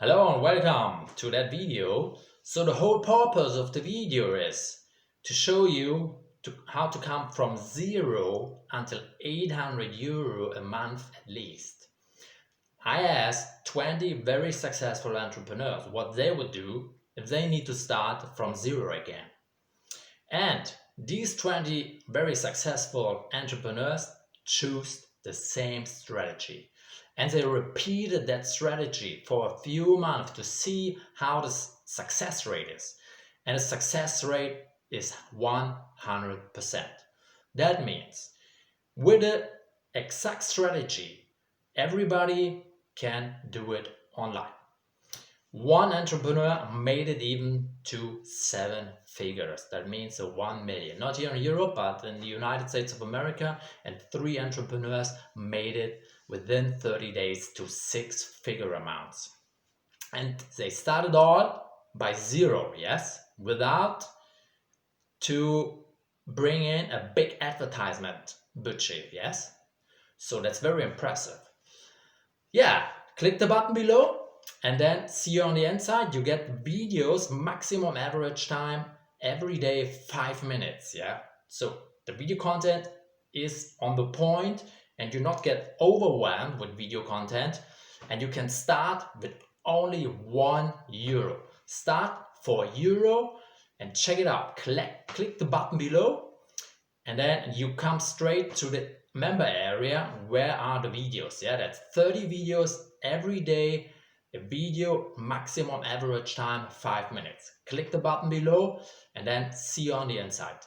Hello and welcome to that video. So the whole purpose of the video is to show you how to come from 0 until 800 euro a month at least. I asked 20 very successful entrepreneurs what they would do if they need to start from 0 again. And these 20 very successful entrepreneurs choose the same strategy. And they repeated that strategy for a few months to see how the success rate is. And the success rate is 100%. That means with the exact strategy, everybody can do it online. One entrepreneur made it even to 7 figures. That means 1 million. Not here in Europe, but in the United States of America. And 3 entrepreneurs made it within 30 days to 6-figure amounts. And they started all by 0, yes, without to bring in a big advertisement budget, yes. So that's very impressive. Yeah, click the button below. And then see on the inside, you get videos, maximum average time, every day 5 minutes, yeah? So the video content is on the point and you not get overwhelmed with video content, and you can start with only €1. Start for €1 and check it out. Click the button below and then you come straight to the member area. Where are the videos? Yeah, that's 30 videos every day. A video, maximum average time 5 minutes. Click the button below and then see you on the inside.